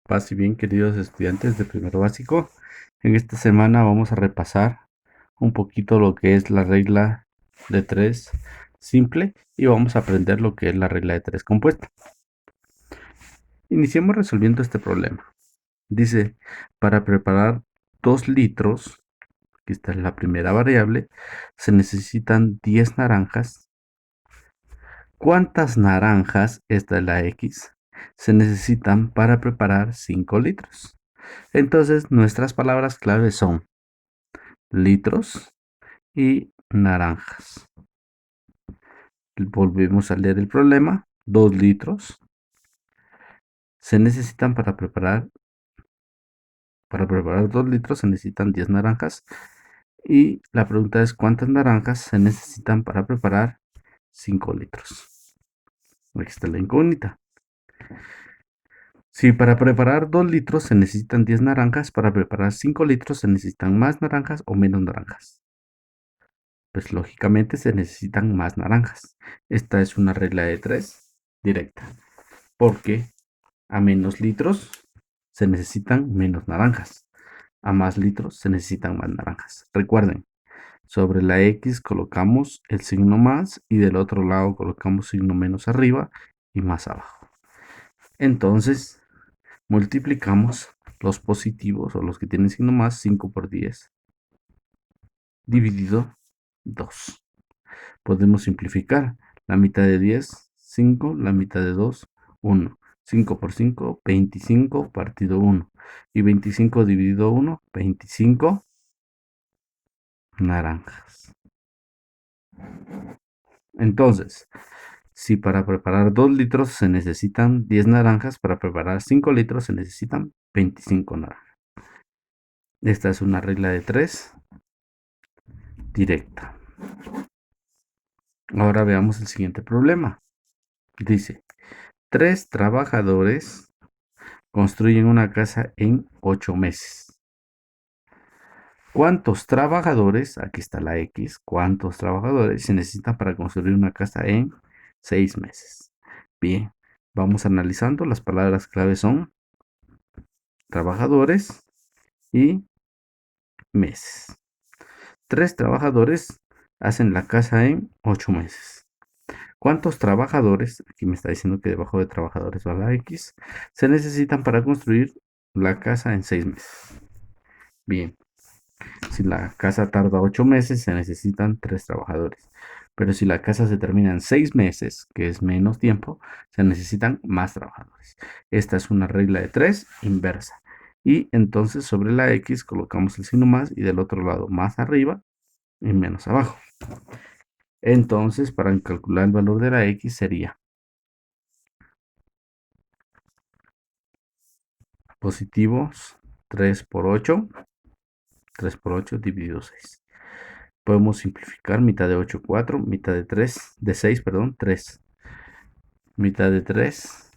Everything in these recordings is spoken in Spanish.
Paz y bien, queridos estudiantes de primero básico. En esta semana vamos a repasar un poquito lo que es la regla de 3 simple y vamos a aprender lo que es la regla de 3 compuesta. Iniciemos resolviendo este problema. Dice, para preparar 2 litros, aquí está la primera variable, se necesitan 10 naranjas. ¿Cuántas naranjas, esta es la X, se necesitan para preparar 5 litros? Entonces, nuestras palabras clave son litros y naranjas. Volvemos a leer el problema. 2 litros se necesitan para preparar 2 litros se necesitan 10 naranjas. Y la pregunta es ¿cuántas naranjas se necesitan para preparar 5 litros? Aquí está la incógnita. Si para preparar 2 litros se necesitan 10 naranjas, para preparar 5 litros se necesitan más naranjas o menos naranjas. Pues lógicamente se necesitan más naranjas. Esta es una regla de 3 directa, porque a menos litros se necesitan menos naranjas, a más litros se necesitan más naranjas. Recuerden, sobre la X colocamos el signo más y del otro lado colocamos signo menos arriba y más abajo. Entonces, multiplicamos los positivos o los que tienen signo más, 5 por 10, dividido 2. Podemos simplificar. La mitad de 10, 5. La mitad de 2, 1. 5 por 5, 25 partido 1. Y 25 dividido 1, 25 naranjas. Entonces, si para preparar 2 litros se necesitan 10 naranjas, para preparar 5 litros se necesitan 25 naranjas. Esta es una regla de 3 directa. Ahora veamos el siguiente problema. Dice, 3 trabajadores construyen una casa en 8 meses. ¿Cuántos trabajadores, aquí está la X, cuántos trabajadores se necesitan para construir una casa en 6 meses? Bien, vamos analizando. Las palabras clave son trabajadores y meses. 3 trabajadores hacen la casa en 8 meses. ¿Cuántos trabajadores, aquí me está diciendo que debajo de trabajadores va la X, se necesitan para construir la casa en 6 meses? Bien, si la casa tarda 8 meses, se necesitan 3 trabajadores. Pero si la casa se termina en 6 meses, que es menos tiempo, se necesitan más trabajadores. Esta es una regla de 3 inversa. Y entonces sobre la X colocamos el signo más y del otro lado más arriba y menos abajo. Entonces, para calcular el valor de la X sería positivos 3 por 8, 3 por 8 dividido 6. Podemos simplificar mitad de 8, 4, mitad de 3, de 6, perdón, 3. Mitad de 3,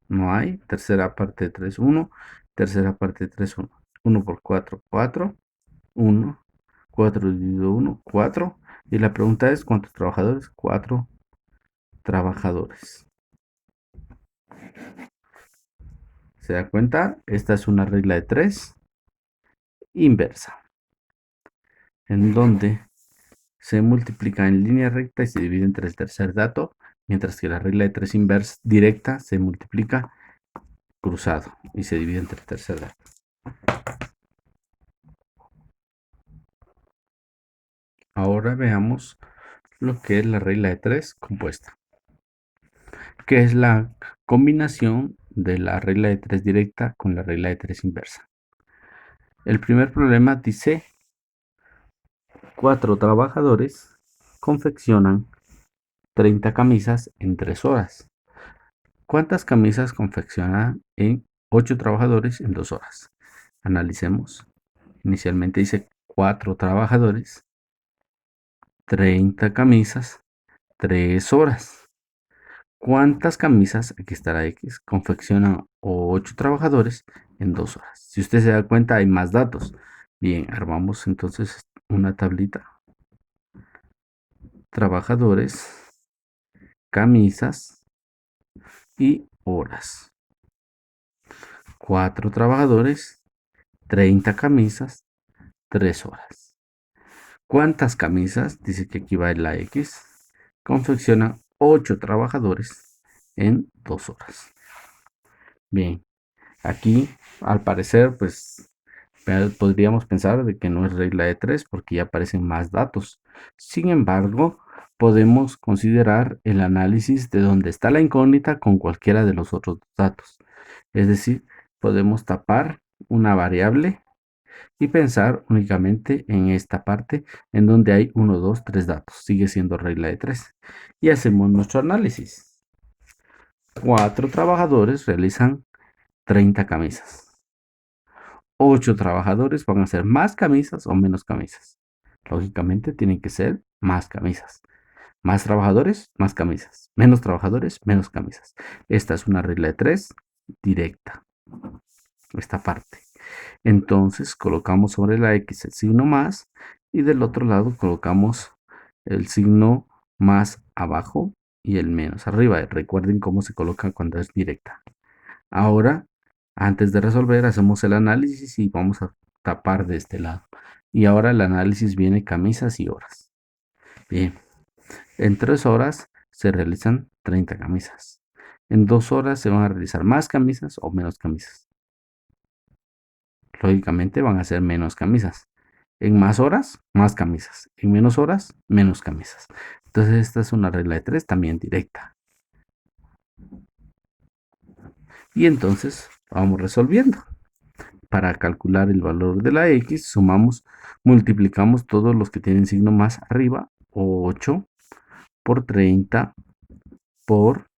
no hay. Tercera parte de 3, 1. Tercera parte de 3, 1. 1 por 4, 4. 1. 4 dividido 1, 4. Y la pregunta es, ¿cuántos trabajadores? 4 trabajadores. ¿Se da cuenta? Esta es una regla de 3 inversa, en donde se multiplica en línea recta y se divide entre el tercer dato, mientras que la regla de 3 inversa directa se multiplica cruzado y se divide entre el tercer dato. Ahora veamos lo que es la regla de 3 compuesta, que es la combinación de la regla de 3 directa con la regla de 3 inversa. El primer problema dice 4 trabajadores confeccionan 30 camisas en 3 horas. ¿Cuántas camisas confeccionan en 8 trabajadores en 2 horas? Analicemos. Inicialmente dice 4 trabajadores, 30 camisas, 3 horas. ¿Cuántas camisas, aquí está la X, confeccionan 8 trabajadores en 2 horas? Si usted se da cuenta, hay más datos. Bien, armamos entonces una tablita. Trabajadores, camisas y horas. 4 trabajadores, 30 camisas, 3 horas. ¿Cuántas camisas? Dice que aquí va la X. Confeccionan 8 trabajadores en 2 horas. Bien, aquí al parecer pues podríamos pensar de que no es regla de 3 porque ya aparecen más datos. Sin embargo, podemos considerar el análisis de donde está la incógnita con cualquiera de los otros datos. Es decir, podemos tapar una variable y pensar únicamente en esta parte en donde hay 1, 2, 3 datos. Sigue siendo regla de 3. Y hacemos nuestro análisis. 4 trabajadores realizan 30 camisas. 8 trabajadores van a hacer más camisas o menos camisas. Lógicamente tienen que ser más camisas. Más trabajadores, más camisas. Menos trabajadores, menos camisas. Esta es una regla de 3 directa. Esta parte. Entonces colocamos sobre la X el signo más y del otro lado colocamos el signo más abajo y el menos arriba. Recuerden cómo se coloca cuando es directa. Ahora, antes de resolver, hacemos el análisis y vamos a tapar de este lado. Y ahora el análisis viene camisas y horas. Bien, en 3 horas se realizan 30 camisas. En 2 horas se van a realizar más camisas o menos camisas. Lógicamente van a ser menos camisas. En más horas, más camisas. En menos horas, menos camisas. Entonces esta es una regla de 3 también directa. Y entonces vamos resolviendo. Para calcular el valor de la X, multiplicamos todos los que tienen signo más arriba, 8 por 30 por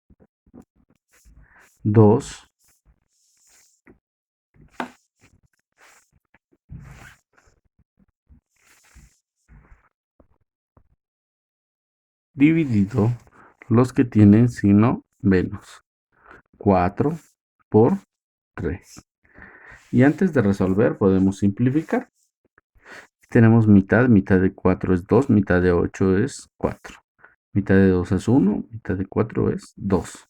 2 dividido los que tienen signo menos, 4 por 3. Y antes de resolver podemos simplificar. Tenemos mitad, mitad de 4 es 2, mitad de 8 es 4. Mitad de 2 es 1, mitad de 4 es 2.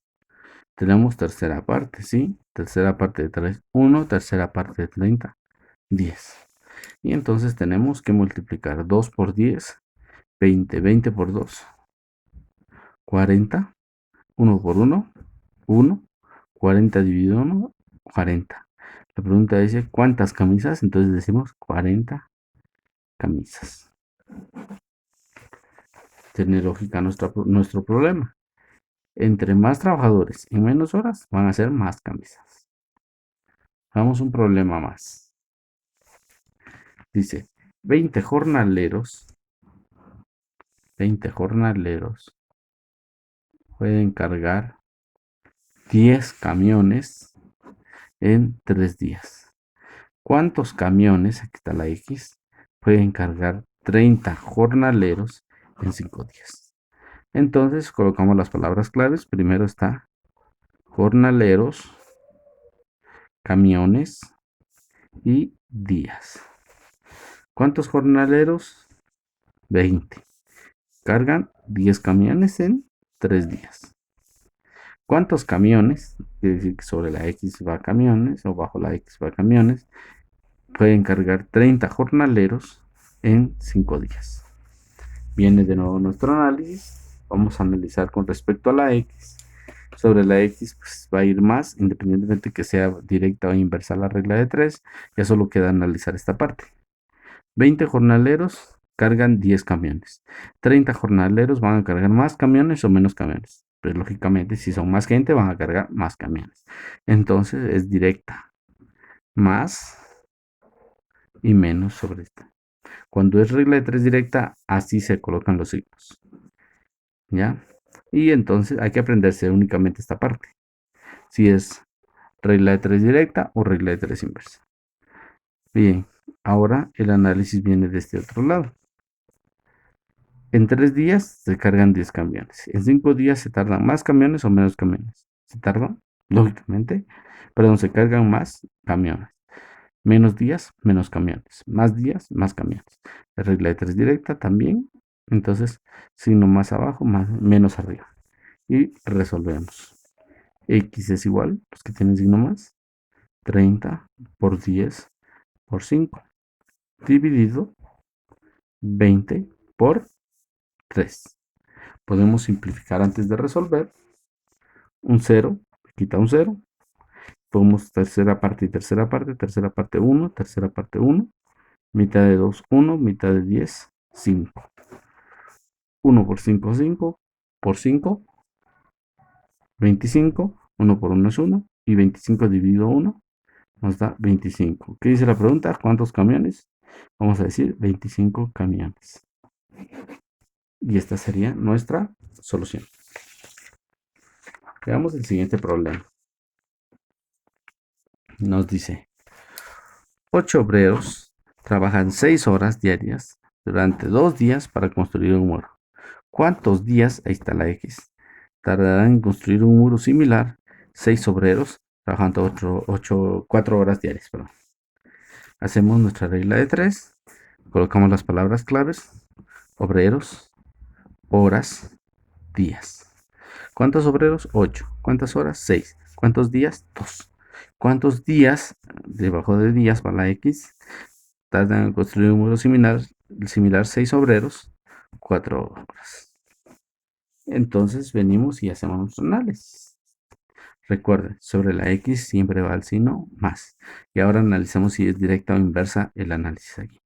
Tenemos tercera parte, ¿sí? Tercera parte de 3, 1, tercera parte de 30, 10. Y entonces tenemos que multiplicar 2 por 10, 20, 20 por 2, 40, 1 por 1, 1, 40 dividido 1, 40. La pregunta dice, ¿cuántas camisas? Entonces decimos 40 camisas. Tiene lógica nuestro problema. Entre más trabajadores y menos horas van a ser más camisas. Vamos un problema más. Dice, 20 jornaleros pueden cargar 10 camiones en 3 días. ¿Cuántos camiones, aquí está la X, pueden cargar 30 jornaleros en 5 días? Entonces colocamos las palabras claves. Primero está jornaleros, camiones y días. ¿Cuántos jornaleros? 20. Cargan 10 camiones en 3 días. ¿Cuántos camiones? Quiere decir que sobre la X va camiones o bajo la X va camiones. Pueden cargar 30 jornaleros en 5 días. Viene de nuevo nuestro análisis. Vamos a analizar con respecto a la X. Sobre la X pues, va a ir más, independientemente que sea directa o inversa la regla de 3. Ya solo queda analizar esta parte. 20 jornaleros cargan 10 camiones. 30 jornaleros van a cargar más camiones o menos camiones. Pues lógicamente, si son más gente, van a cargar más camiones. Entonces es directa. Más y menos sobre esta. Cuando es regla de 3 directa, así se colocan los signos. ¿Ya? Y entonces hay que aprenderse únicamente esta parte. Si es regla de 3 directa o regla de 3 inversa. Bien, ahora el análisis viene de este otro lado. En 3 días se cargan 10 camiones. En 5 días se tardan más camiones o menos camiones. Se tardan, lógicamente, perdón, se cargan más camiones. Menos días, menos camiones. Más días, más camiones. La regla de 3 directa también. Entonces, signo más abajo, menos arriba. Y resolvemos. X es igual, los que tienen signo más. 30 por 10 por 5, dividido 20 por 3. Podemos simplificar antes de resolver. Un 0, quita un 0. Podemos tercera parte y tercera parte. Tercera parte 1, tercera parte 1. Mitad de 2, 1. Mitad de 10, 5. 1 por 5, 5. Por 5, 25. 1 por 1 es 1. Y 25 dividido 1 nos da 25. ¿Qué dice la pregunta? ¿Cuántos camiones? Vamos a decir 25 camiones. Y esta sería nuestra solución. Veamos el siguiente problema. Nos dice, 8 obreros trabajan 6 horas diarias durante 2 días para construir un muro. ¿Cuántos días, ahí está la X, tardarán en construir un muro similar 6 obreros trabajando 4 horas diarias? Perdón. Hacemos nuestra regla de 3, colocamos las palabras claves, obreros, horas, días. ¿Cuántos obreros? 8. ¿Cuántas horas? 6. ¿Cuántos días? 2. ¿Cuántos días, debajo de días va la X, tardan en construir un muro similar 6 obreros? 4 horas. Entonces venimos y hacemos nuestro análisis. Recuerden, sobre la X siempre va el signo más. Y ahora analizamos si es directa o inversa el análisis aquí.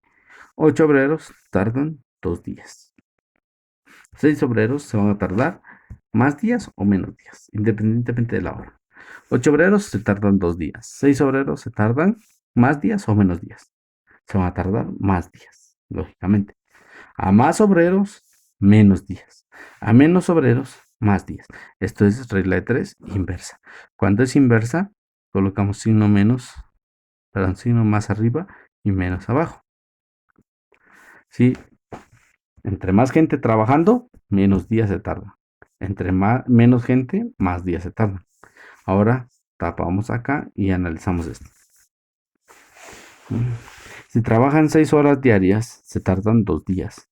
8 obreros tardan 2 días. 6 obreros se van a tardar más días o menos días, independientemente de la hora. 8 obreros se tardan 2 días. 6 obreros se tardan más días o menos días. Se van a tardar más días, lógicamente. A más obreros, menos días. A menos obreros, más días. Esto es regla de 3 inversa. Cuando es inversa, colocamos signo menos, perdón, signo más arriba y menos abajo. ¿Sí? Entre más gente trabajando, menos días se tarda. Entre menos gente, más días se tarda. Ahora tapamos acá y analizamos esto. Si trabajan 6 horas diarias, se tardan 2 días.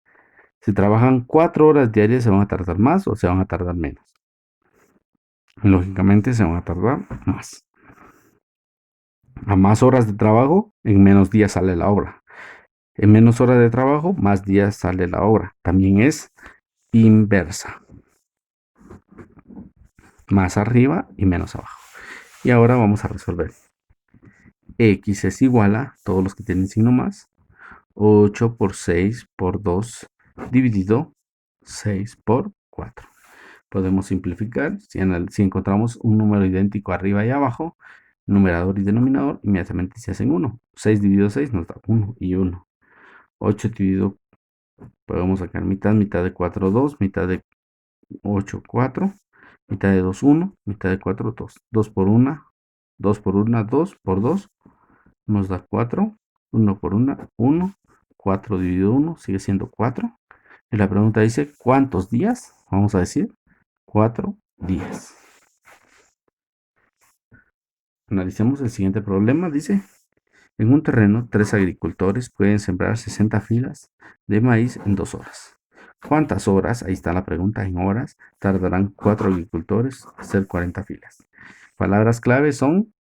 Si trabajan 4 horas diarias, ¿se van a tardar más o se van a tardar menos? Lógicamente se van a tardar más. A más horas de trabajo, en menos días sale la obra. En menos horas de trabajo, más días sale la obra. También es inversa. Más arriba y menos abajo. Y ahora vamos a resolver. X es igual a, todos los que tienen signo más, 8 por 6 por 2 dividido 6 por 4. Podemos simplificar. Si encontramos un número idéntico arriba y abajo, numerador y denominador, inmediatamente se hacen 1. 6 dividido 6 nos da 1 y 1. 8 dividido, podemos sacar mitad, mitad de 4, 2, mitad de 8, 4, mitad de 2, 1, mitad de 4, 2. 2 por 1, 2 por 1, 2 por 2, nos da 4. 1 por 1, 1. 4 dividido 1 sigue siendo 4. Y la pregunta dice, ¿cuántos días? Vamos a decir 4 días. Analicemos el siguiente problema. Dice, en un terreno, 3 agricultores pueden sembrar 60 filas de maíz en 2 horas. ¿Cuántas horas? Ahí está la pregunta, en horas. Tardarán 4 agricultores hacer 40 filas. Palabras clave son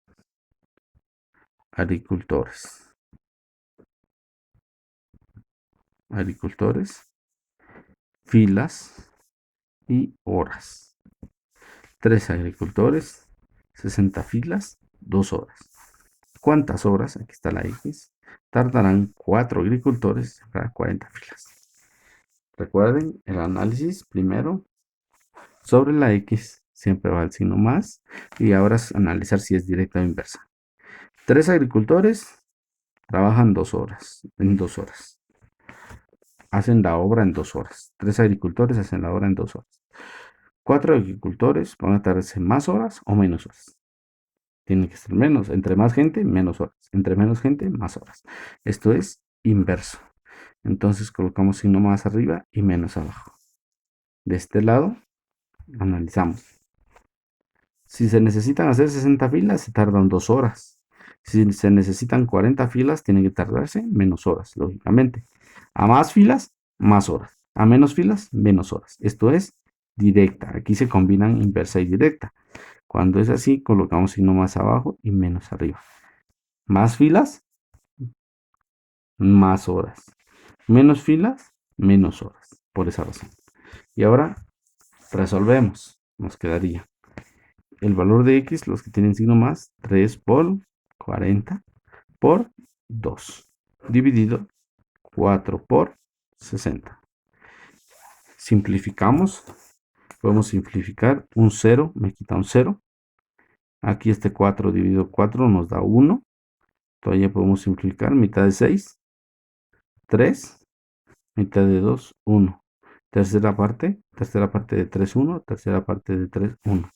agricultores. Agricultores, filas y horas. 3 agricultores, 60 filas, 2 horas. ¿Cuántas horas? Aquí está la X. Tardarán 4 agricultores para 40 filas. Recuerden el análisis primero sobre la X, siempre va el signo más, y ahora es analizar si es directa o inversa. 3 agricultores trabajan 2 horas, en 2 horas. Hacen la obra en 2 horas. 3 agricultores hacen la obra en 2 horas. 4 agricultores van a tardarse más horas o menos horas. Tiene que ser menos. Entre más gente, menos horas. Entre menos gente, más horas. Esto es inverso. Entonces colocamos signo más arriba y menos abajo. De este lado, analizamos. Si se necesitan hacer 60 filas, se tardan 2 horas. Si se necesitan 40 filas, tienen que tardarse menos horas, lógicamente. A más filas, más horas. A menos filas, menos horas. Esto es directa. Aquí se combinan inversa y directa. Cuando es así, colocamos signo más abajo y menos arriba. Más filas, más horas. Menos filas, menos horas. Por esa razón. Y ahora resolvemos. Nos quedaría el valor de x, los que tienen signo más, 3 por 40 por 2, dividido 4 por 60. Simplificamos. Podemos simplificar un 0, me quita un 0. Aquí este 4 dividido 4 nos da 1. Todavía podemos simplificar. Mitad de 6, 3. Mitad de 2, 1. Tercera parte de 3, 1. Tercera parte de 3, 1.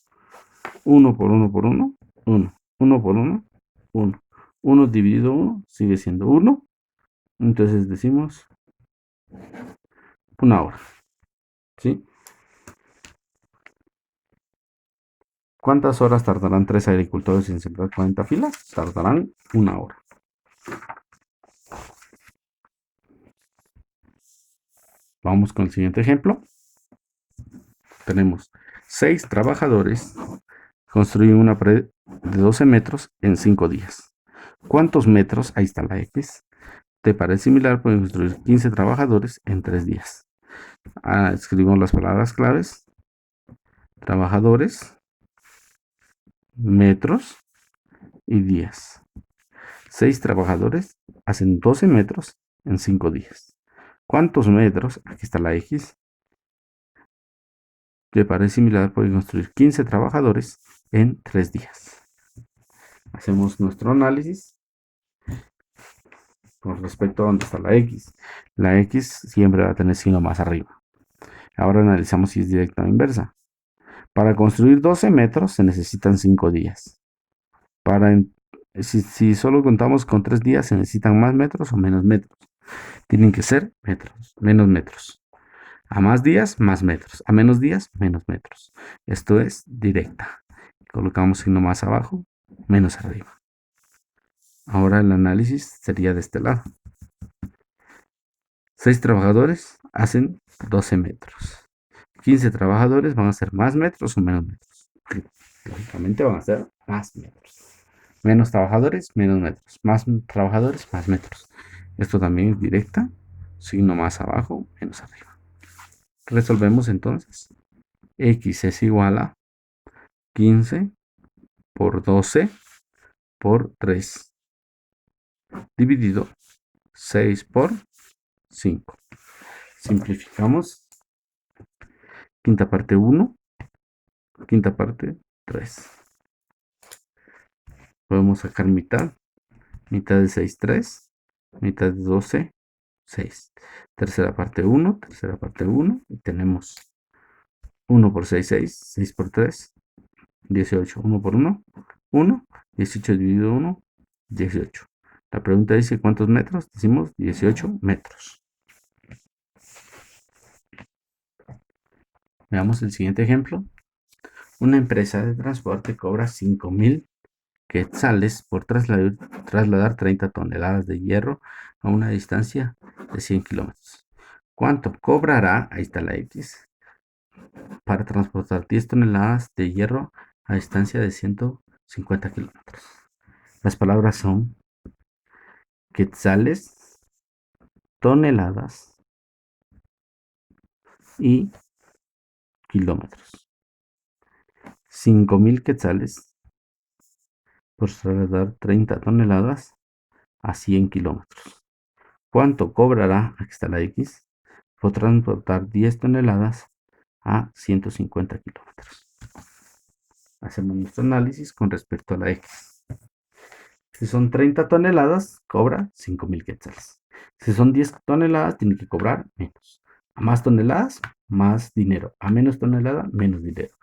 1 por 1 por 1, 1. 1 por 1, 1. 1 dividido 1 sigue siendo 1. Entonces decimos una hora. ¿Sí? ¿Cuántas horas tardarán 3 agricultores en sembrar 40 filas? Tardarán una hora. Vamos con el siguiente ejemplo. Tenemos 6 trabajadores construyen una pared de 12 metros en 5 días. ¿Cuántos metros? Ahí está la X. De pared similar pueden construir 15 trabajadores en 3 días. Escribimos las palabras claves. Trabajadores, metros y días. 6 trabajadores hacen 12 metros en 5 días. ¿Cuántos metros? Aquí está la X. De pared similar pueden construir 15 trabajadores en 3 días. Hacemos nuestro análisis con respecto a dónde está la X. La X siempre va a tener signo más arriba. Ahora analizamos si es directa o inversa. Para construir 12 metros se necesitan 5 días. Si solo contamos con 3 días, se necesitan más metros o menos metros. Tienen que ser metros, menos metros. A más días, más metros. A menos días, menos metros. Esto es directa. Colocamos signo más abajo, menos arriba. Ahora el análisis sería de este lado. 6 trabajadores hacen 12 metros. 15 trabajadores van a ser más metros o menos metros. Lógicamente van a ser más metros. Menos trabajadores, menos metros. Más trabajadores, más metros. Esto también es directa. Signo más abajo, menos arriba. Resolvemos entonces. X es igual a 15 por 12 por 3 dividido 6 por 5. Simplificamos. Quinta parte 1, quinta parte 3. Podemos sacar mitad. Mitad de 6, 3. Mitad de 12, 6. Tercera parte 1, tercera parte 1. Y tenemos 1 por 6, 6. 6 por 3, 18. 1 por 1, 1. 18 dividido 1, 18. La pregunta dice ¿cuántos metros? Decimos 18 metros. Veamos el siguiente ejemplo. Una empresa de transporte cobra 5,000 quetzales por trasladar 30 toneladas de hierro a una distancia de 100 kilómetros. ¿Cuánto cobrará? Ahí está la X. Para transportar 10 toneladas de hierro a distancia de 150 kilómetros. Las palabras son quetzales, toneladas y kilómetros. 5,000 quetzales por trasladar 30 toneladas a 100 kilómetros. ¿Cuánto cobrará? Aquí está la X. Por transportar 10 toneladas a 150 kilómetros. Hacemos nuestro análisis con respecto a la X. Si son 30 toneladas, cobra 5,000 quetzales. Si son 10 toneladas, tiene que cobrar menos. A más toneladas, más dinero. A menos toneladas, menos dinero.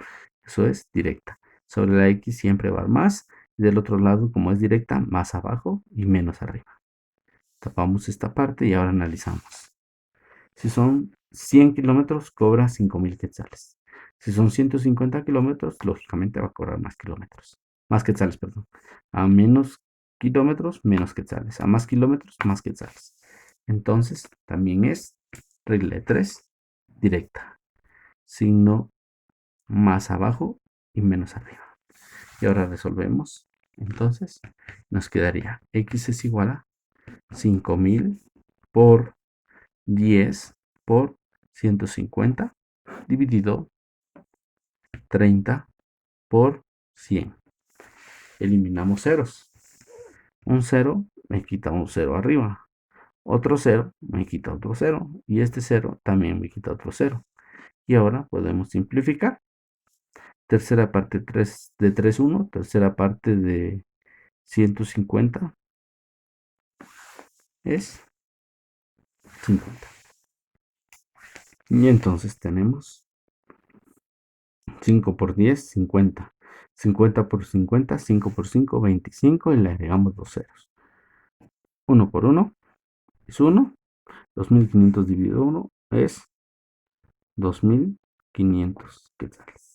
Eso es directa. Sobre la X siempre va más. Y del otro lado, como es directa, más abajo y menos arriba. Tapamos esta parte y ahora analizamos. Si son 100 kilómetros, cobra 5,000 quetzales. Si son 150 kilómetros, lógicamente va a cobrar más kilómetros. Más quetzales, perdón. A menos kilómetros, menos quetzales. A más kilómetros, más quetzales. Entonces, también es regla de 3, directa. Signo más abajo y menos arriba. Y ahora resolvemos. Entonces, nos quedaría x es igual a 5000 por 10 por 150 dividido 30 por 100. Eliminamos ceros. Un 0 me quita un 0 arriba. Otro 0 me quita otro 0. Y este 0 también me quita otro 0. Y ahora podemos simplificar. Tercera parte de 3, 1. Tercera parte de 150 es 50. Y entonces tenemos 5 por 10, 50. 50 por 50, 5 por 5, 25. Y le agregamos dos ceros. 1 por 1 es 1. 2500 dividido 1 es 2500 quetzales.